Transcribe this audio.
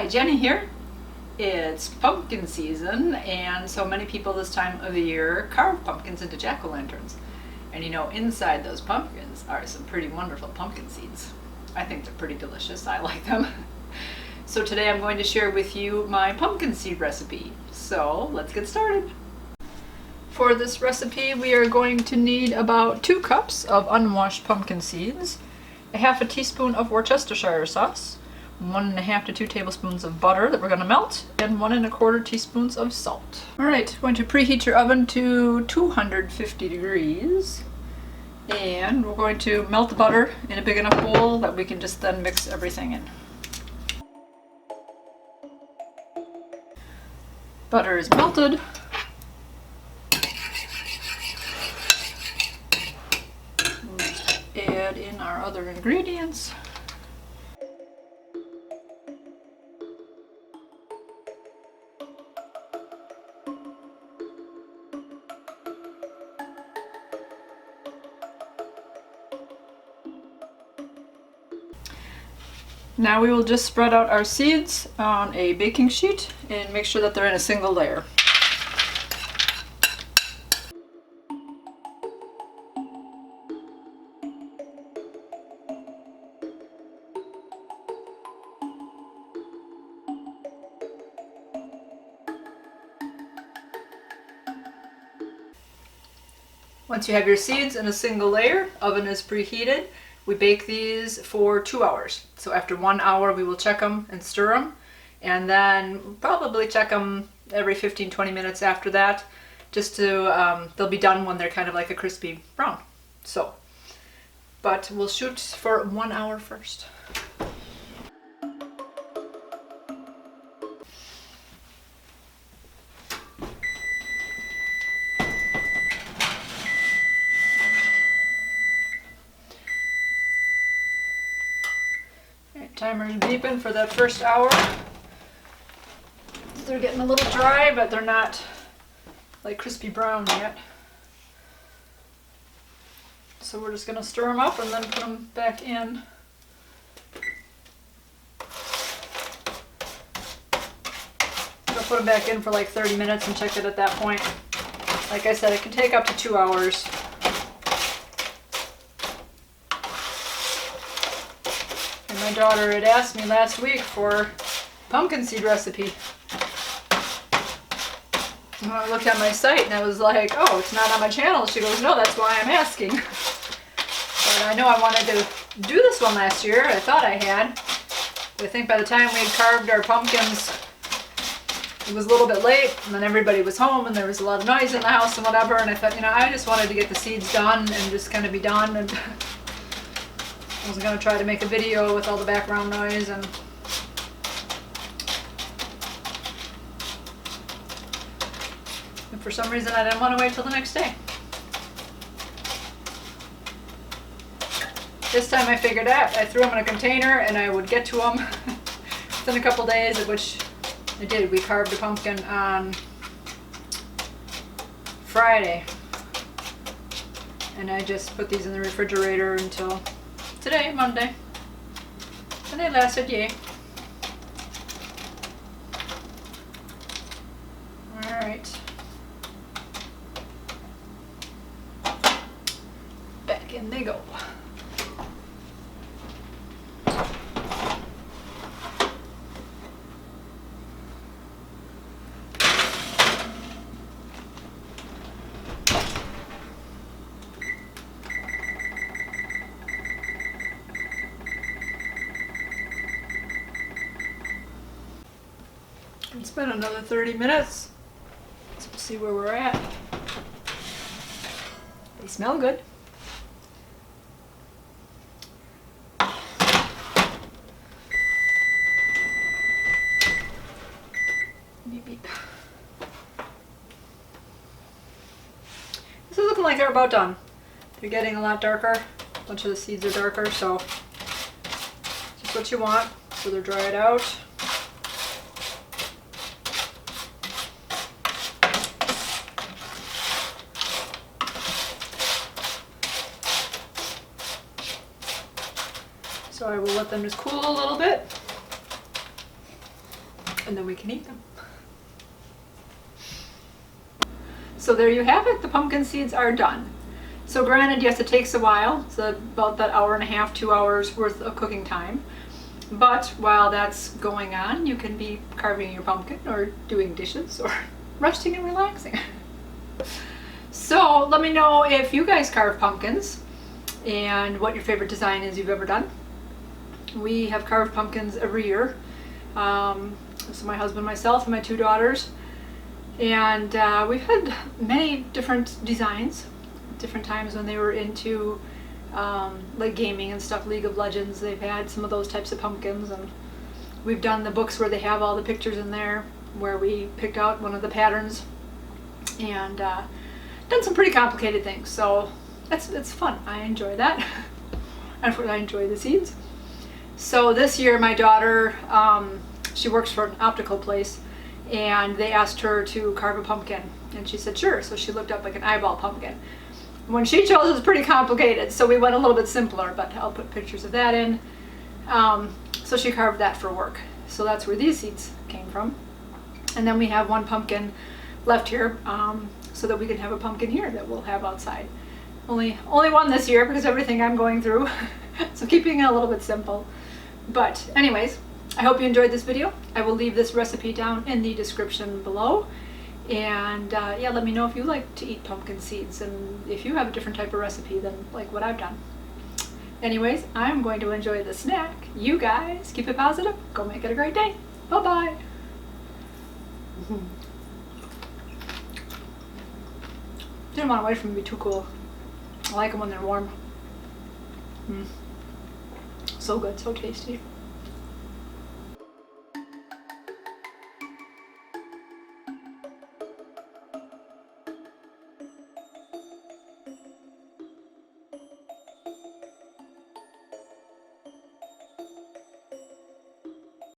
Hi, Jenny here. It's pumpkin season, and so many people this time of the year carve pumpkins into jack-o'-lanterns. And you know, inside those pumpkins are some pretty wonderful pumpkin seeds. I think they're pretty delicious. I like them. So today I'm going to share with you my pumpkin seed recipe. So let's get started. For this recipe, we are going to need about 2 cups of unwashed pumpkin seeds, a half a teaspoon of Worcestershire sauce, 1.5 to 2 tablespoons of butter that we're going to melt, and 1.25 teaspoons of salt. Alright, going to preheat your oven to 250 degrees. And we're going to melt the butter in a big enough bowl that we can just then mix everything in. Butter is melted. We'll just add in our other ingredients. Now we will just spread out our seeds on a baking sheet and make sure that they're in a single layer. Once you have your seeds in a single layer, oven is preheated. We bake these for 2 hours. So after 1 hour, we will check them and stir them. And then probably check them every 15-20 minutes after that, just to, they'll be done when they're kind of like a crispy brown. So, but we'll shoot for 1 hour first. Timer is beeping for that first hour. They're getting a little dry, but they're not like crispy brown yet. So we're just going to stir them up and then put them back in. I'll put them back in for like 30 minutes and check it at that point. Like I said, it can take up to 2 hours. My daughter had asked me last week for pumpkin seed recipe. And I looked at my site and I was like, oh, it's not on my channel. She goes, no, that's why I'm asking. But I know I wanted to do this one last year. I thought I had. But I think by the time we had carved our pumpkins, it was a little bit late, and then everybody was home and there was a lot of noise in the house and whatever, and I thought, you know, I just wanted to get the seeds done and just kind of be done, and I was going to try to make a video with all the background noise, and for some reason I didn't want to wait till the next day. This time I figured out, I threw them in a container and I would get to them within a couple days, of which I did. We carved a pumpkin on Friday, and I just put these in the refrigerator until today, Monday, and they lasted, yay. Alright. Back in they go. It's been another 30 minutes, so we'll see where we're at. They smell good. Beep, beep. This is looking like they're about done. They're getting a lot darker. A bunch of the seeds are darker, so just what you want. So they're dried out. So I will let them just cool a little bit. and then we can eat them. So there you have it, the pumpkin seeds are done. So granted, yes, it takes a while, so about that hour and a half, 2 hours worth of cooking time. But while that's going on, you can be carving your pumpkin or doing dishes or resting and relaxing. So let me know if you guys carve pumpkins and what your favorite design is you've ever done. We have carved pumpkins every year. So my husband, myself, and my 2 daughters. And we've had many different designs, different times when they were into like gaming and stuff, League of Legends. They've had some of those types of pumpkins, and we've done the books where they have all the pictures in there, where we picked out one of the patterns and done some pretty complicated things. So it's fun. I enjoy that. And I enjoy the seeds. So this year, my daughter, she works for an optical place, and they asked her to carve a pumpkin, and she said sure. So she looked up like an eyeball pumpkin. When she chose, it was pretty complicated, so we went a little bit simpler, but I'll put pictures of that in. So she carved that for work. So that's where these seeds came from. And then we have one pumpkin left here, so that we can have a pumpkin here that we'll have outside. Only one this year because everything I'm going through. So keeping it a little bit simple. But anyways, I hope you enjoyed this video. I will leave this recipe down in the description below. And yeah, let me know if you like to eat pumpkin seeds and if you have a different type of recipe than like what I've done. Anyways, I'm going to enjoy the snack. You guys keep it positive. Go make it a great day. Bye-bye. Didn't want to wait for them to be too cool. I like them when they're warm. So good, so tasty.